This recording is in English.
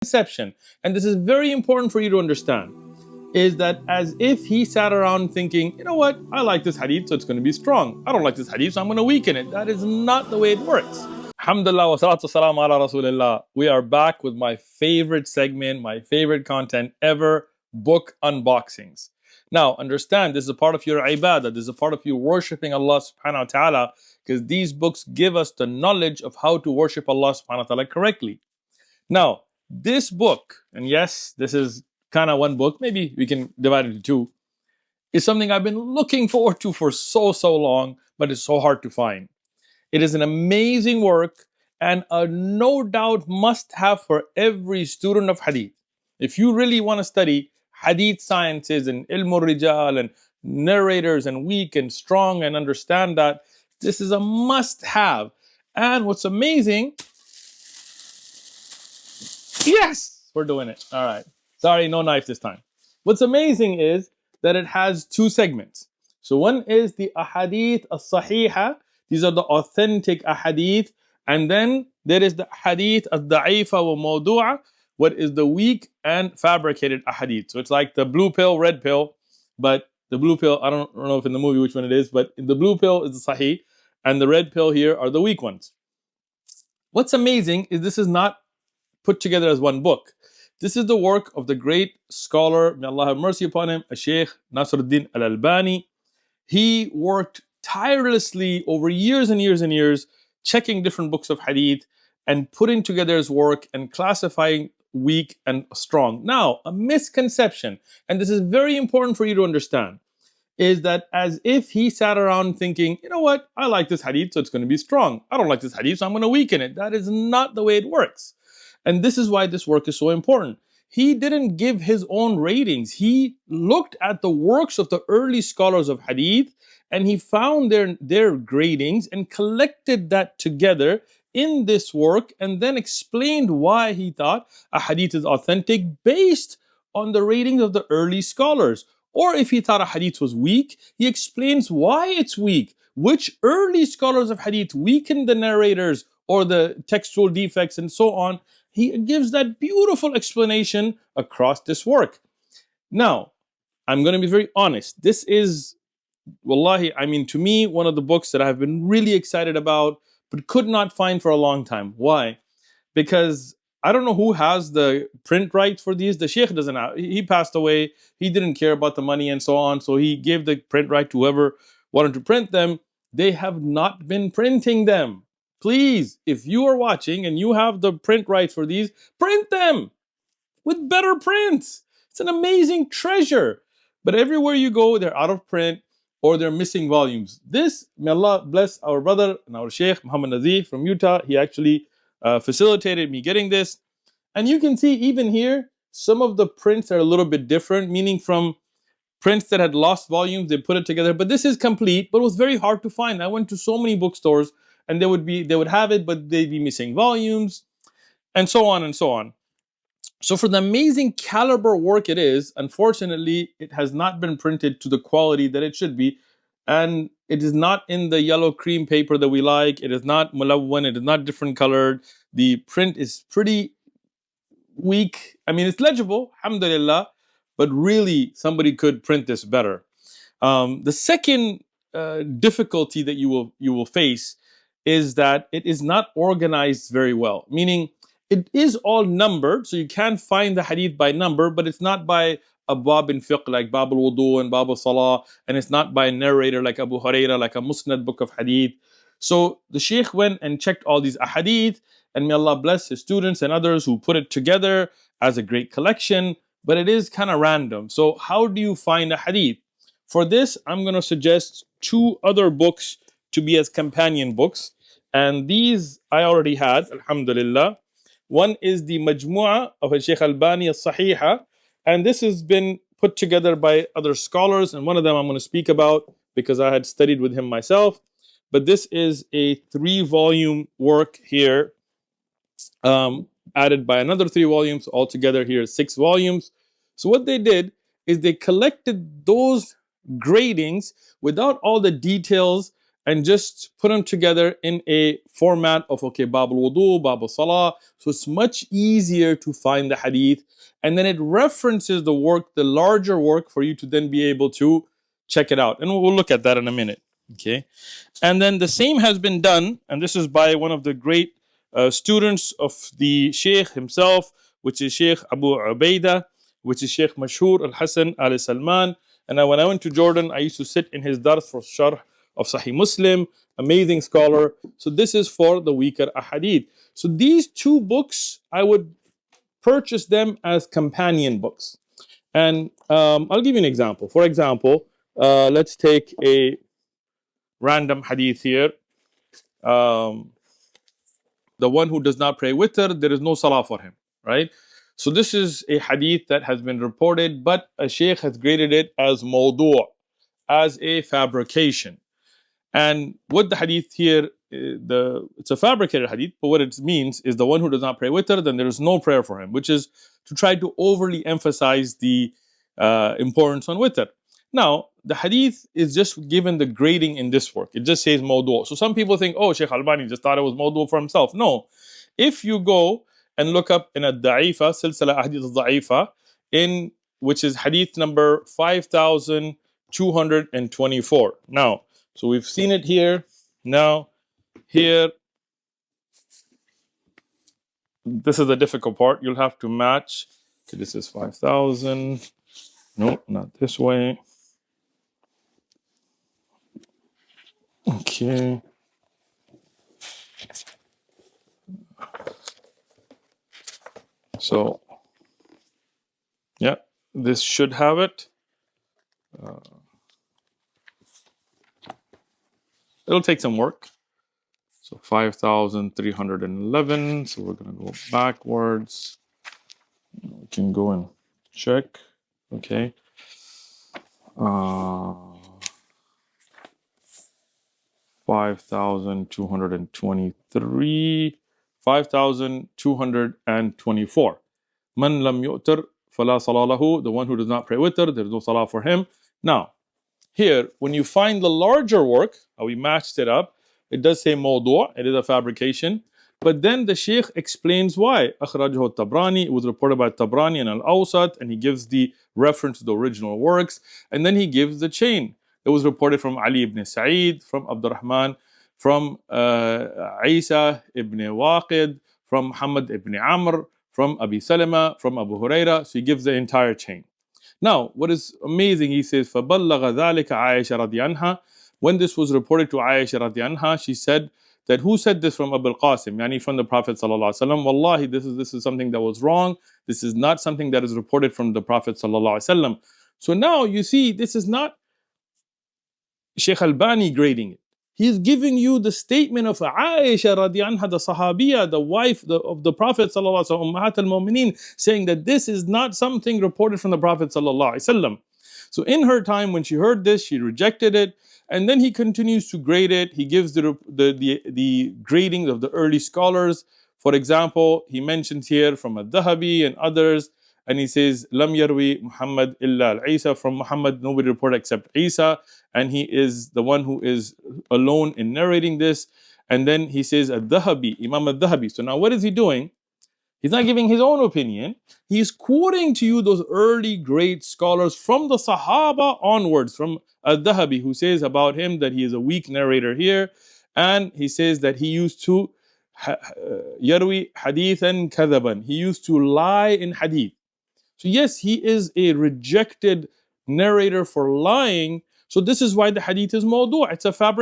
Conception, and this is very important for you to understand, is that as if he sat around thinking, you know what, I like this hadith, so it's going to be strong. I don't like this hadith, so I'm going to weaken it. That is not the way it works. Alhamdulillah wa salatu salam ala rasulillah. We are back with my favorite segment, my favorite content ever, book unboxings. Now, understand, this is a part of your ibadah, this is a part of you worshiping Allah subhanahu wa ta'ala, because these books give us the knowledge of how to worship Allah subhanahu wa ta'ala correctly. Now, this book, and yes, this is kind of one book, maybe we can divide it into two, is something I've been looking forward to for so long, but it's so hard to find. It is an amazing work and a no doubt must have for every student of hadith. If you really want to study hadith sciences and ilm rijal and narrators and weak and strong and understand that, this is a must have. And what's amazing, yes, we're doing it. All right. Sorry, no knife this time. What's amazing is that it has two segments. So one is the ahadith as-sahiha. These are the authentic ahadith. And then there is the ahadith al-da'ifa wa mawdu'a, what is the weak and fabricated ahadith. So it's like the blue pill, red pill. But the blue pill, I don't know if in the movie which one it is, but the blue pill is the sahih. And the red pill here are the weak ones. What's amazing is this is not put together as one book. This is the work of the great scholar, may Allah have mercy upon him, Shaykh Nasruddin Al-Albani. He worked tirelessly over years and years and years, checking different books of hadith and putting together his work and classifying weak and strong. Now, a misconception, and this is very important for you to understand, is that as if he sat around thinking, you know what, I like this hadith, so it's going to be strong. I don't like this hadith, so I'm going to weaken it. That is not the way it works. And this is why this work is so important. He didn't give his own ratings. He looked at the works of the early scholars of hadith and he found their gradings and collected that together in this work and then explained why he thought a hadith is authentic based on the ratings of the early scholars. Or if he thought a hadith was weak, he explains why it's weak, which early scholars of hadith weakened the narrators or the textual defects and so on. He gives that beautiful explanation across this work. Now, I'm going to be very honest. This is, wallahi, I mean, to me, one of the books that I've been really excited about, but could not find for a long time. Why? Because I don't know who has the print rights for these. The Sheikh doesn't have. He passed away. He didn't care about the money and so on. So he gave the print right to whoever wanted to print them. They have not been printing them. Please, if you are watching and you have the print rights for these, print them with better prints. It's an amazing treasure. But everywhere you go, they're out of print or they're missing volumes. This, may Allah bless our brother and our Sheikh, Muhammad Nazif from Utah. He actually facilitated me getting this. And you can see even here, some of the prints are a little bit different, meaning from prints that had lost volumes, they put it together. But this is complete, but it was very hard to find. I went to so many bookstores and they would have it, but they'd be missing volumes, and so on and so on. So for the amazing caliber work it is, unfortunately, it has not been printed to the quality that it should be. And it is not in the yellow cream paper that we like. It is not mulawwan. It is not different colored. The print is pretty weak. I mean, it's legible, alhamdulillah, but really somebody could print this better. The second difficulty that you will face is that it is not organized very well, meaning it is all numbered, so you can find the hadith by number, but it's not by a bab in fiqh like Bab al-Wudu and Bab al-Salah, and it's not by a narrator like Abu Huraira, like a musnad book of hadith. So the Sheikh went and checked all these ahadith, and may Allah bless his students and others who put it together as a great collection, but it is kind of random. So how do you find a hadith? For this, I'm going to suggest two other books to be as companion books, and these I already had, alhamdulillah. One is the Majmu'ah of Shaykh Al-Albani As-Sahiha, and this has been put together by other scholars, and one of them I'm going to speak about because I had studied with him myself. But this is a 3-volume work here, added by another 3 volumes. Altogether here 6 volumes. So what they did is they collected those gradings without all the details and just put them together in a format of, okay, Bab al-Wudu, Bab al-Salah. So it's much easier to find the hadith. And then it references the work, the larger work, for you to then be able to check it out. And we'll look at that in a minute. Okay. And then the same has been done, and this is by one of the great students of the Sheikh himself, which is Sheikh Abu Ubaidah, which is Sheikh Mashhur Al-Hasan Al-Salman. And when I went to Jordan, I used to sit in his dars for sharh of Sahih Muslim, amazing scholar. So this is for the weaker ahadith. So these two books, I would purchase them as companion books. And I'll give you an example. For example, let's take a random hadith here. The one who does not pray witr, there is no salah for him, right? So this is a hadith that has been reported, but a sheikh has graded it as mawdu', as a fabrication. And what the hadith here, it's a fabricated hadith, but what it means is the one who does not pray witr, then there is no prayer for him, which is to try to overly emphasize the importance on witr. Now, the hadith is just given the grading in this work. It just says mawdu'. So some people think, oh, Shaykh Al-Albani just thought it was mawdu' for himself. No. If you go and look up in a da'ifa, silsila hadith al-da'ifa, in which is hadith number 5224. Now, so we've seen it here. Now, here, this is the difficult part. You'll have to match. Okay, this is 5,000. No, not this way. Okay. So, yeah, this should have it. It'll take some work. So 5,311. So we're going to go backwards. We can go and check. Okay. 5,223. 5,224. Man lam yu'tir fala salah lahu. The one who does not pray witr, there is no salah for him. Now, here, when you find the larger work, we matched it up, it does say mawdu', it is a fabrication. But then the Shaykh explains why. Akhrajahu Tabrani, it was reported by Tabrani and Al-Awsat, and he gives the reference to the original works, and then he gives the chain. It was reported from Ali ibn Sa'id, from Abdurrahman, from Isa ibn Waqid, from Muhammad ibn Amr, from Abi Salama, from Abu Huraira. So he gives the entire chain. Now, what is amazing, he says, فَبَلَّغَ ذَلِكَ عَائِشَ رَضِيَ عَنْهَا. When this was reported to Aisha رضي عنها, she said that who said this from Abu al-Qasim, yani from the Prophet sallallahu alaihi wasallam. Wallahi, this is something that was wrong. This is not something that is reported from the Prophet sallallahu alaihi wasallam. So now you see, this is not Shaykh Al-Albani grading it. He's giving you the statement of Aisha radi anha, the Sahabiya, the wife of the Prophet sallallahu alaihi wasallam, Ummahat al-Mu'mineen, saying that this is not something reported from the Prophet sallallahu alaihi wasallam. So in her time, when she heard this, she rejected it, and then he continues to grade it. He gives the grading of the early scholars. For example, he mentions here from Al-Dhahabi and others, and he says, Lam yarwi Muhammad illa al-Isa. From Muhammad, nobody reported except Isa, and he is the one who is alone in narrating this. And then he says, Al-Dhahabi, Imam Al-Dhahabi. So now what is he doing? He's not giving his own opinion. He's quoting to you those early great scholars from the Sahaba onwards, from Al-Dhahabi, who says about him that he is a weak narrator here. And he says that he used to yarwi hadithan kadhaban. He used to lie in hadith. So yes, he is a rejected narrator for lying. So this is why the hadith is mawdu'. It's a fabric.